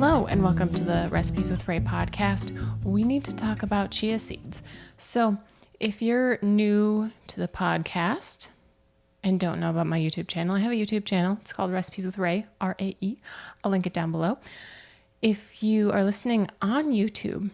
Hello and welcome to the Recipes with Ray podcast. We need to talk about chia seeds. So if you're new to the podcast and don't know about my YouTube channel, I have a YouTube channel. It's called Recipes with Ray, R-A-E. I'll link it down below. If you are listening on YouTube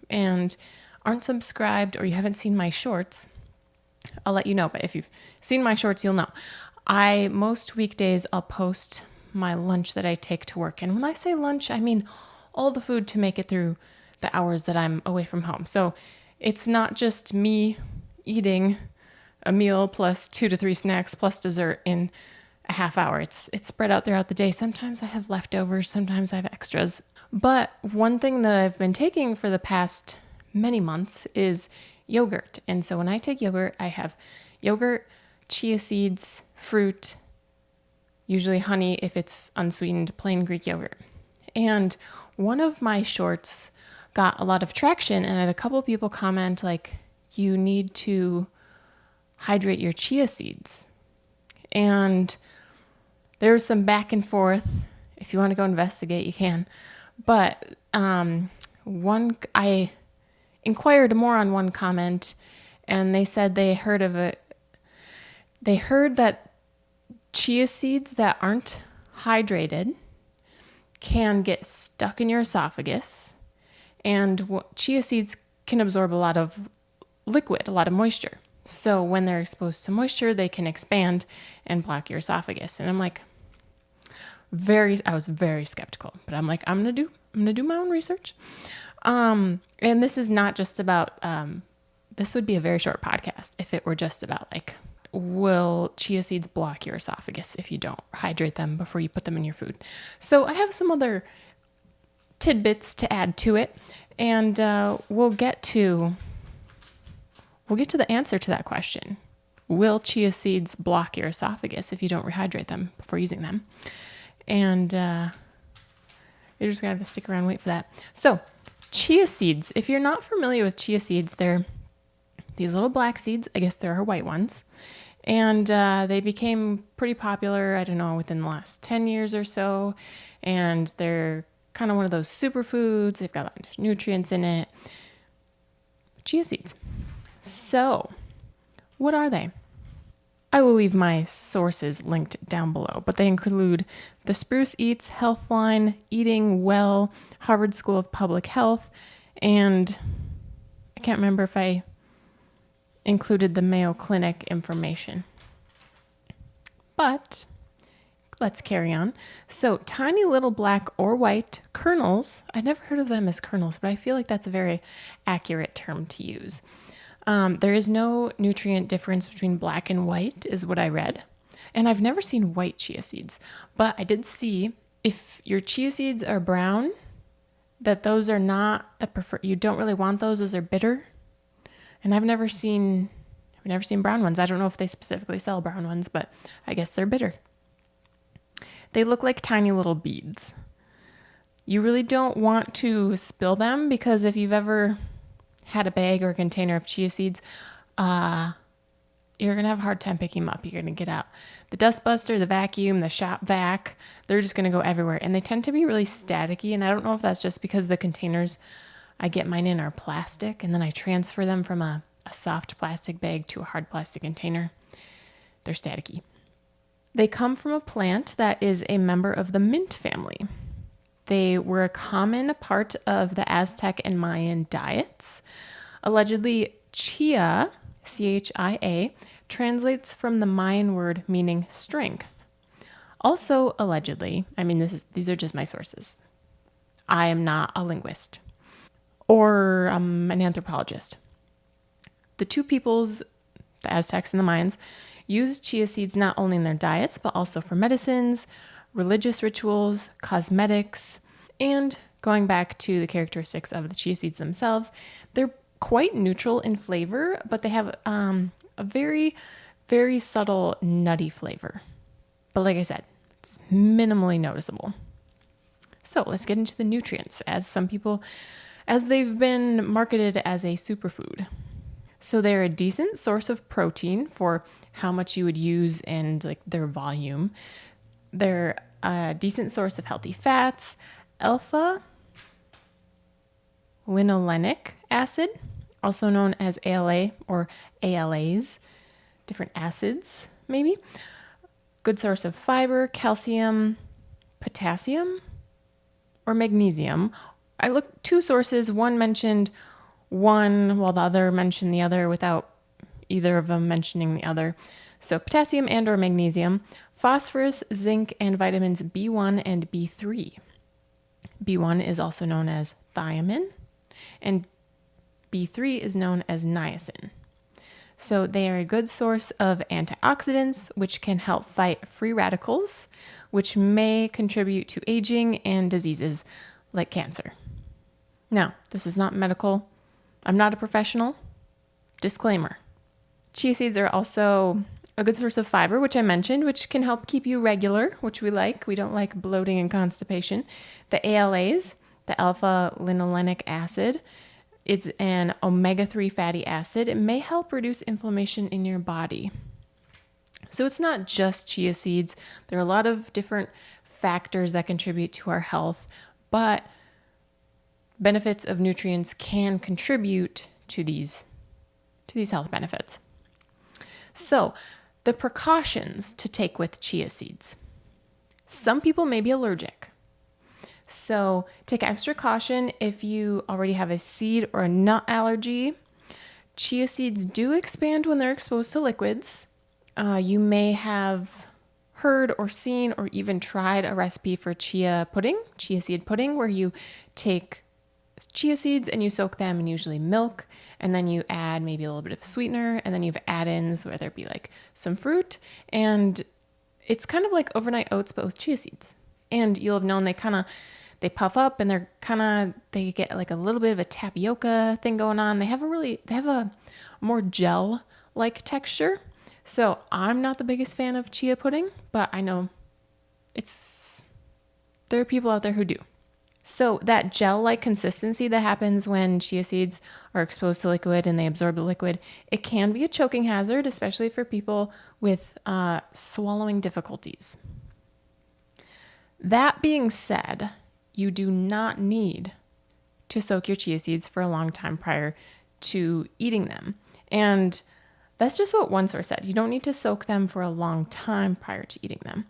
and aren't subscribed or you haven't seen my shorts, I'll let you know. But if you've seen my shorts, you'll know. Most weekdays, I'll post my lunch that I take to work. And when I say lunch, I mean all the food to make it through the hours that I'm away from home. So it's not just me eating a meal plus 2 to 3 snacks plus dessert in a half hour. It's spread out throughout the day. Sometimes I have leftovers, sometimes I have extras. But one thing that I've been taking for the past many months is yogurt. And so when I take yogurt, I have yogurt, chia seeds, fruit, usually honey if it's unsweetened, plain Greek yogurt. And one of my shorts got a lot of traction, and I had a couple people comment like, you need to hydrate your chia seeds. And there was some back and forth. If you want to go investigate, you can. But I inquired more on one comment, and they said they heard of it. They heard that chia seeds that aren't hydrated can get stuck in your esophagus, and chia seeds can absorb a lot of liquid, a lot of moisture. So when they're exposed to moisture, they can expand and block your esophagus. And I'm like, I was very skeptical, but I'm like, I'm gonna do my own research. And this is not just about, this would be a very short podcast if it were just about like, will chia seeds block your esophagus if you don't hydrate them before you put them in your food? So I have some other tidbits to add to it, and we'll get to the answer to that question. Will chia seeds block your esophagus if you don't rehydrate them before using them? And you're just going to have to stick around and wait for that. So chia seeds, if you're not familiar with chia seeds, they're these little black seeds. I guess there are white ones. And they became pretty popular, I don't know, within the last 10 years or so. And they're kind of one of those superfoods. They've got a lot of nutrients in it. Chia seeds. So, what are they? I will leave my sources linked down below, but they include the Spruce Eats, Healthline, Eating Well, Harvard School of Public Health, and I can't remember if I included the Mayo Clinic information. But let's carry on. So tiny little black or white kernels. I never heard of them as kernels, but I feel like that's a very accurate term to use. There is no nutrient difference between black and white is what I read. And I've never seen white chia seeds, but I did see if your chia seeds are brown, that those are not the preferred. You don't really want those. Those are bitter. And I've never seen brown ones. I don't know if they specifically sell brown ones, but I guess they're bitter. They look like tiny little beads. You really don't want to spill them, because if you've ever had a bag or a container of chia seeds, you're going to have a hard time picking them up. You're going to get out the dust buster, the vacuum, the shop vac. They're just going to go everywhere. And they tend to be really staticky. And I don't know if that's just because the containers I get mine in are plastic, and then I transfer them from a soft plastic bag to a hard plastic container. They're staticky. They come from a plant that is a member of the mint family. They were a common part of the Aztec and Mayan diets. Allegedly, chia, C-H-I-A, translates from the Mayan word meaning strength. Also, allegedly, these are just my sources. I am not a linguist or an anthropologist. The two peoples, the Aztecs and the Mayans, used chia seeds not only in their diets, but also for medicines, religious rituals, cosmetics, and going back to the characteristics of the chia seeds themselves, they're quite neutral in flavor, but they have a very, very subtle nutty flavor. But like I said, it's minimally noticeable. So let's get into the nutrients, as they've been marketed as a superfood. So they're a decent source of protein for how much you would use and like their volume. They're a decent source of healthy fats, alpha linolenic acid, also known as ALA or ALAs, different acids maybe. Good source of fiber, calcium, potassium, or magnesium. I looked two sources. One mentioned one while the other mentioned the other without either of them mentioning the other. So potassium and or magnesium, phosphorus, zinc, and vitamins B1 and B3. B1 is also known as thiamine, and B3 is known as niacin. So they are a good source of antioxidants, which can help fight free radicals, which may contribute to aging and diseases like cancer. Now, this is not medical. I'm not a professional. Disclaimer. Chia seeds are also a good source of fiber, which I mentioned, which can help keep you regular, which we like. We don't like bloating and constipation. The ALAs, the alpha linolenic acid, it's an omega-3 fatty acid. It may help reduce inflammation in your body. So it's not just chia seeds. There are a lot of different factors that contribute to our health, but benefits of nutrients can contribute to these health benefits. So, the precautions to take with chia seeds. Some people may be allergic. So, take extra caution if you already have a seed or a nut allergy. Chia seeds do expand when they're exposed to liquids. You may have heard or seen or even tried a recipe for chia seed pudding, where you take chia seeds and you soak them in usually milk, and then you add maybe a little bit of sweetener, and then you have add-ins, whether it be like some fruit, and it's kind of like overnight oats but with chia seeds. And you'll have known they puff up, and they get like a little bit of a tapioca thing going on. They have a more gel-like texture. So I'm not the biggest fan of chia pudding, but I know there are people out there who do. So that gel-like consistency that happens when chia seeds are exposed to liquid and they absorb the liquid, it can be a choking hazard, especially for people with swallowing difficulties. That being said, you do not need to soak your chia seeds for a long time prior to eating them. And that's just what one source said. You don't need to soak them for a long time prior to eating them.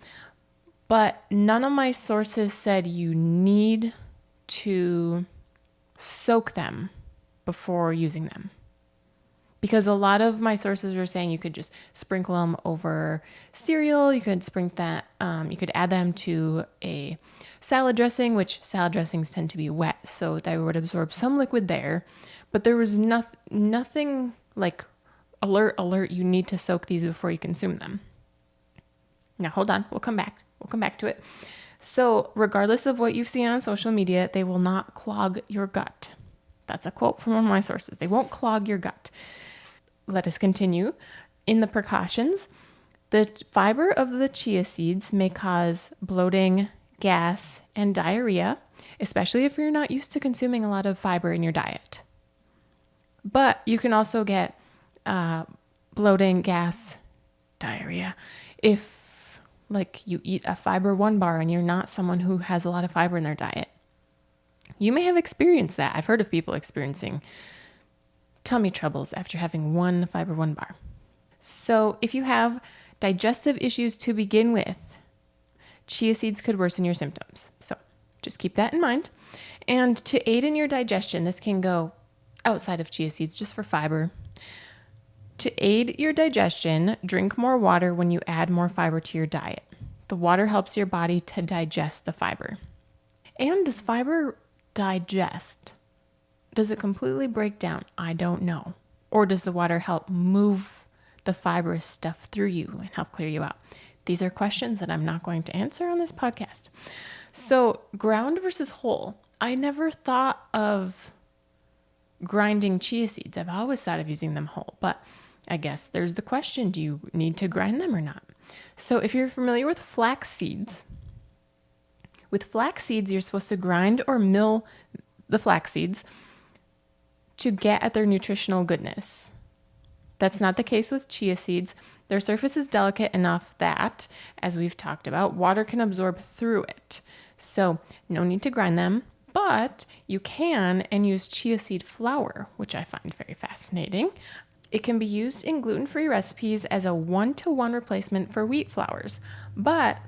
But none of my sources said you need to soak them before using them. Because a lot of my sources were saying you could just sprinkle them over cereal. You could you could add them to a salad dressing, which salad dressings tend to be wet, so they would absorb some liquid there. But there was nothing like alert, you need to soak these before you consume them. Now, hold on. We'll come back to it. So regardless of what you've seen on social media, they will not clog your gut. That's a quote from one of my sources. They won't clog your gut. Let us continue. In the precautions, the fiber of the chia seeds may cause bloating, gas, and diarrhea, especially if you're not used to consuming a lot of fiber in your diet. But you can also get bloating, gas, diarrhea if you eat a Fiber One bar and you're not someone who has a lot of fiber in their diet. You may have experienced that. I've heard of people experiencing tummy troubles after having one Fiber One bar. So if you have digestive issues to begin with, chia seeds could worsen your symptoms. So just keep that in mind. And to aid in your digestion, this can go outside of chia seeds just for fiber. To aid your digestion, drink more water when you add more fiber to your diet. The water helps your body to digest the fiber. And does fiber digest? Does it completely break down? I don't know. Or does the water help move the fibrous stuff through you and help clear you out? These are questions that I'm not going to answer on this podcast. So, ground versus whole. I never thought of grinding chia seeds. I've always thought of using them whole, but I guess there's the question, do you need to grind them or not? So if you're familiar with flax seeds, you're supposed to grind or mill the flax seeds to get at their nutritional goodness. That's not the case with chia seeds. Their surface is delicate enough that, as we've talked about, water can absorb through it. So no need to grind them, but you can and use chia seed flour, which I find very fascinating. It can be used in gluten-free recipes as a 1-to-1 replacement for wheat flours, but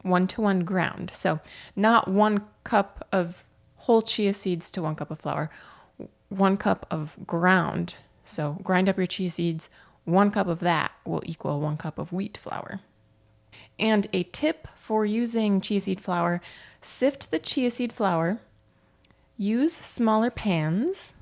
1-to-1 ground. So not 1 cup of whole chia seeds to 1 cup of flour, 1 cup of ground. So grind up your chia seeds, 1 cup of that will equal 1 cup of wheat flour. And a tip for using chia seed flour, sift the chia seed flour, use smaller pans,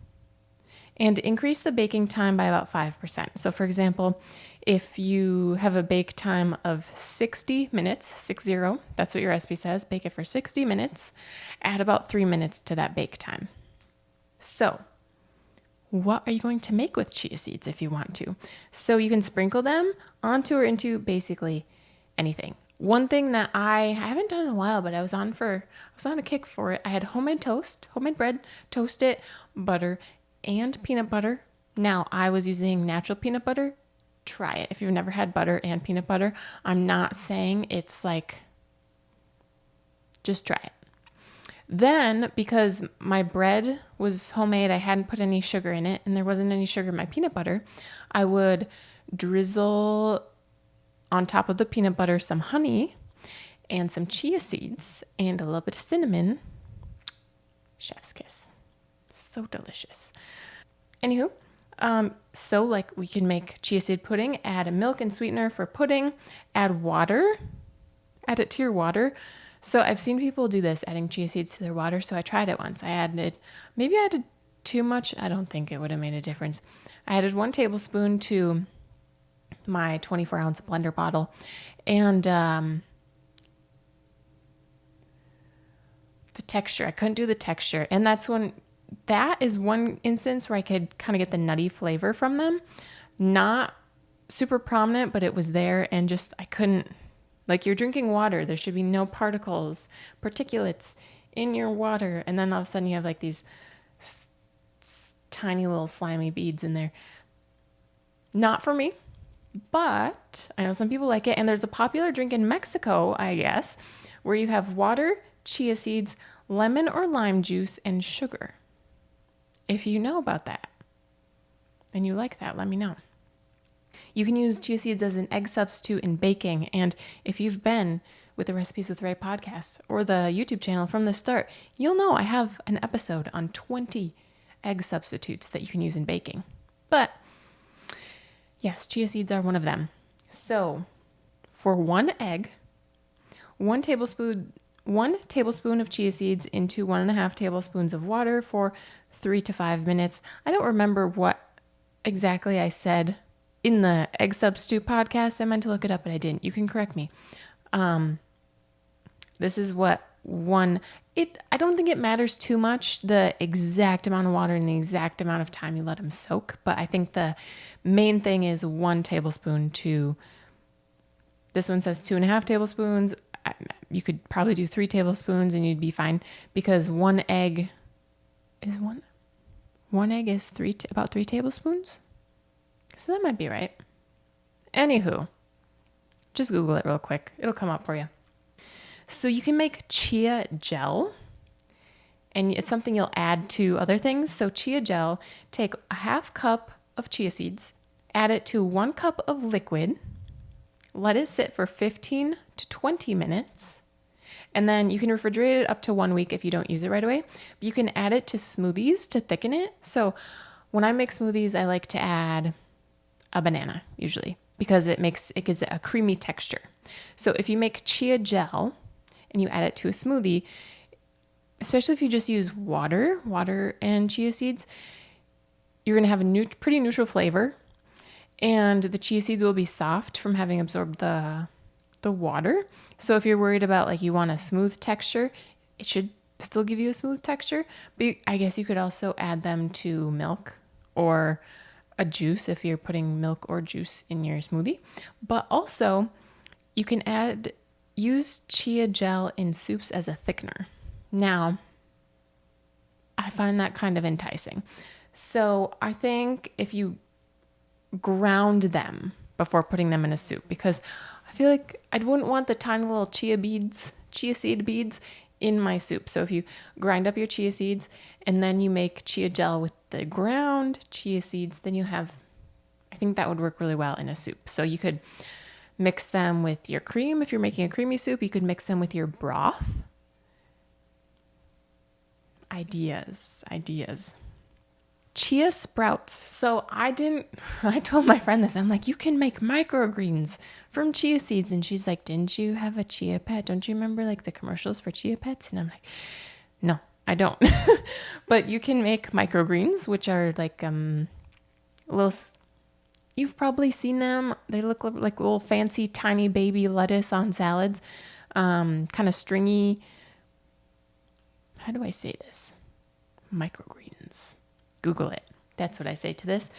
and increase the baking time by about 5%. So for example, if you have a bake time of 60 minutes, 60, that's what your recipe says, bake it for 60 minutes, add about 3 minutes to that bake time. So what are you going to make with chia seeds if you want to? So you can sprinkle them onto or into basically anything. One thing that I haven't done in a while, but I was on a kick for it. I had homemade bread, toast it, butter, and peanut butter. Now, I was using natural peanut butter. Try it. If you've never had butter and peanut butter, I'm not saying it's like, just try it. Then, because my bread was homemade, I hadn't put any sugar in it, and there wasn't any sugar in my peanut butter, I would drizzle on top of the peanut butter some honey and some chia seeds and a little bit of cinnamon. Chef's kiss. So delicious. Anywho, so like we can make chia seed pudding, add a milk and sweetener for pudding, add water, add it to your water. So I've seen people do this, adding chia seeds to their water. So I tried it once. Maybe I added too much. I don't think it would have made a difference. I added 1 tablespoon to my 24-ounce blender bottle, and the texture, I couldn't do the texture. And that is one instance where I could kind of get the nutty flavor from them. Not super prominent, but it was there, and just, I couldn't, like, you're drinking water. There should be no particulates in your water. And then all of a sudden you have like these tiny little slimy beads in there. Not for me, but I know some people like it. And there's a popular drink in Mexico, I guess, where you have water, chia seeds, lemon or lime juice, and sugar. If you know about that and you like that, let me know. You can use chia seeds as an egg substitute in baking. And if you've been with the Recipes with Ray podcast or the YouTube channel from the start, you'll know I have an episode on 20 egg substitutes that you can use in baking. But yes, chia seeds are one of them. So for 1 egg, 1 tablespoon of chia seeds into 1.5 tablespoons of water for 3 to 5 minutes. I don't remember what exactly I said in the egg substitute podcast. I meant to look it up, but I didn't. You can correct me. This is what I don't think it matters too much, the exact amount of water and the exact amount of time you let them soak. But I think the main thing is 1 tablespoon to, this one says 2.5 tablespoons. You could probably do 3 tablespoons and you'd be fine, because 1 egg is about 3 tablespoons. So that might be right. Anywho, just Google it real quick. It'll come up for you. So you can make chia gel, and it's something you'll add to other things. So chia gel, take a 1/2 cup of chia seeds, add it to 1 cup of liquid, let it sit for 15 to 20 minutes, and then you can refrigerate it up to 1 week if you don't use it right away. But you can add it to smoothies to thicken it. So when I make smoothies, I like to add a banana usually, because it gives it a creamy texture. So if you make chia gel and you add it to a smoothie, especially if you just use water and chia seeds, you're going to have a pretty neutral flavor, and the chia seeds will be soft from having absorbed the water. So if you're worried about, like, you want a smooth texture, it should still give you a smooth texture. But I guess you could also add them to milk or a juice if you're putting milk or juice in your smoothie. But also you can use chia gel in soups as a thickener. Now, I find that kind of enticing. So I think if you ground them before putting them in a soup, because I feel like I wouldn't want the tiny little chia beads chia seed beads in my soup. So if you grind up your chia seeds and then you make chia gel with the ground chia seeds, then you have, I think that would work really well in a soup. So you could mix them with your cream. If you're making a creamy soup, you could mix them with your broth. Ideas. Chia sprouts. So I told my friend this. I'm like, you can make microgreens from chia seeds. And she's like, didn't you have a chia pet? Don't you remember like the commercials for chia pets? And I'm like, no, I don't. But you can make microgreens, which are like little, you've probably seen them. They look like little fancy tiny baby lettuce on salads. Kind of stringy. How do I say this? Microgreens. Google it. That's what I say to this.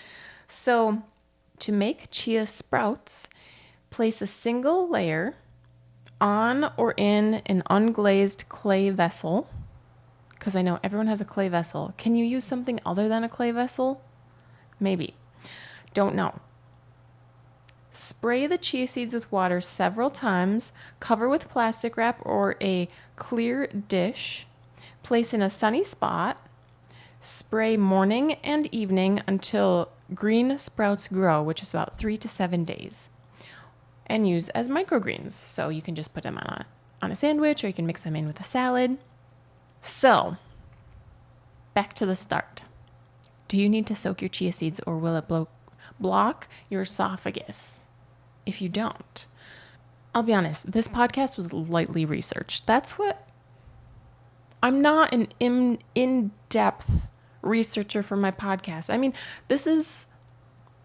So to make chia sprouts, place a single layer on or in an unglazed clay vessel. Because I know everyone has a clay vessel. Can you use something other than a clay vessel? Maybe. Don't know. Spray the chia seeds with water several times. Cover with plastic wrap or a clear dish. Place in a sunny spot. Spray morning and evening until green sprouts grow, which is about 3 to 7 days. And use as microgreens. So you can just put them on a sandwich, or you can mix them in with a salad. So, back to the start. Do you need to soak your chia seeds, or will it block your esophagus? If you don't, I'll be honest, this podcast was lightly researched. I'm not an in-depth researcher for my podcast. I mean, this is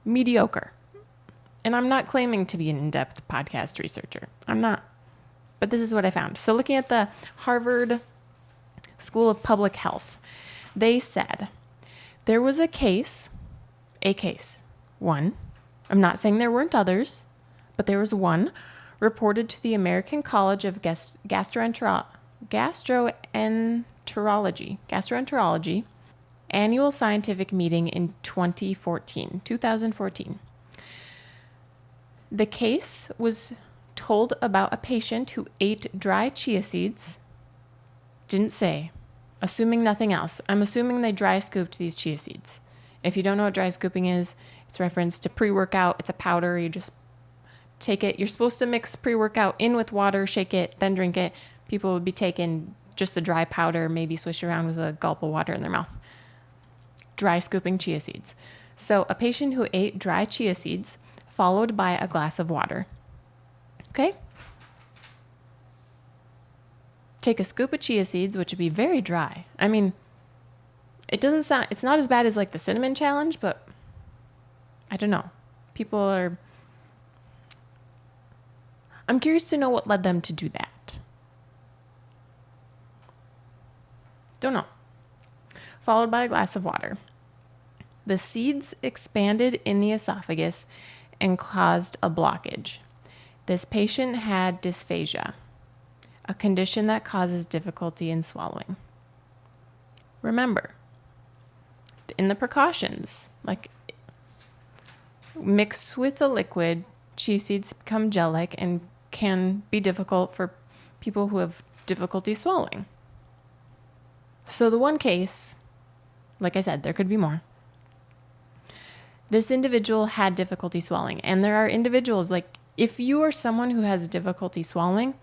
mediocre. And I'm not claiming to be an in-depth podcast researcher. I'm not. But this is what I found. So looking at the Harvard School of Public Health, they said there was a case, one. I'm not saying there weren't others, but there was one reported to the American College of Gastroenterology annual scientific meeting in 2014. The case was told about a patient who ate dry chia seeds. Didn't say. Assuming nothing else. I'm assuming they dry scooped these chia seeds. If you don't know what dry scooping is, it's reference to pre-workout. It's a powder. You just take it. You're supposed to mix pre-workout in with water, shake it, then drink it. People would be taking just the dry powder, maybe swish around with a gulp of water in their mouth. Dry scooping chia seeds. So a patient who ate dry chia seeds followed by a glass of water. Okay? Take a scoop of chia seeds, which would be very dry. I mean, it's not as bad as like the cinnamon challenge, but I don't know. I'm curious to know what led them to do that. Don't know. Followed by a glass of water. The seeds expanded in the esophagus and caused a blockage. This patient had dysphagia, a condition that causes difficulty in swallowing. Remember, in the precautions, like mixed with the liquid, chia seeds become gel-like and can be difficult for people who have difficulty swallowing. So the one case, like I said, there could be more. This individual had difficulty swallowing. And there are individuals, like if you are someone who has difficulty swallowing,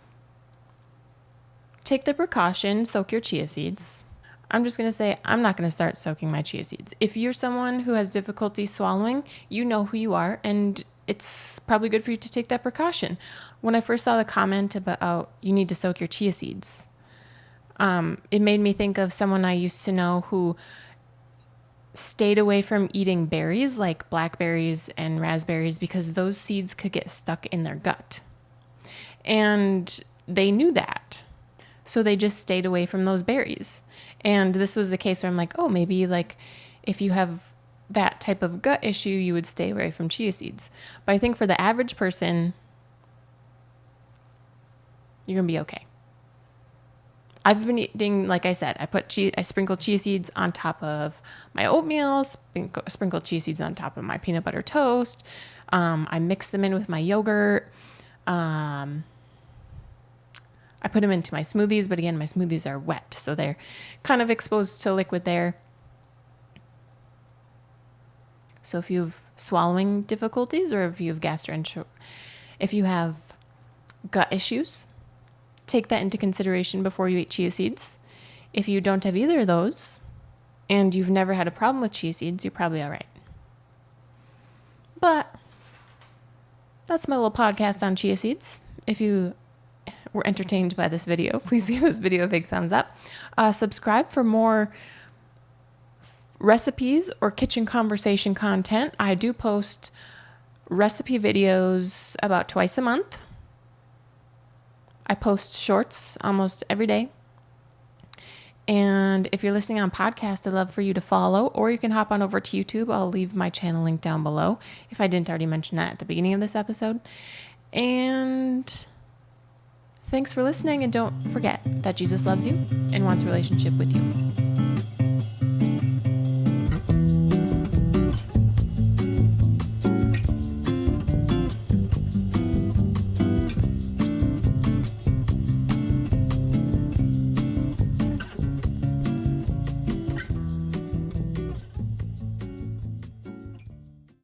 take the precaution, soak your chia seeds. I'm just going to say, I'm not going to start soaking my chia seeds. If you're someone who has difficulty swallowing, you know who you are, and it's probably good for you to take that precaution. When I first saw the comment about you need to soak your chia seeds, it made me think of someone I used to know who stayed away from eating berries like blackberries and raspberries because those seeds could get stuck in their gut. And they knew that. So they just stayed away from those berries. And this was the case where I'm like, oh, maybe like if you have that type of gut issue, you would stay away from chia seeds. But I think for the average person, you're going to be okay. I've been eating, like I said, I sprinkle chia seeds on top of my oatmeal, sprinkle chia seeds on top of my peanut butter toast. I mix them in with my yogurt. I put them into my smoothies, but again, my smoothies are wet, so they're kind of exposed to liquid there. So if you have swallowing difficulties, or if you have if you have gut issues, take that into consideration before you eat chia seeds. If you don't have either of those, and you've never had a problem with chia seeds, you're probably all right. But that's my little podcast on chia seeds. If you were entertained by this video, please give this video a big thumbs up. Subscribe for more recipes or kitchen conversation content. I do post recipe videos about twice a month. I post shorts almost every day. And if you're listening on podcast, I'd love for you to follow, or you can hop on over to YouTube. I'll leave my channel link down below if I didn't already mention that at the beginning of this episode. And thanks for listening, and don't forget that Jesus loves you and wants a relationship with you.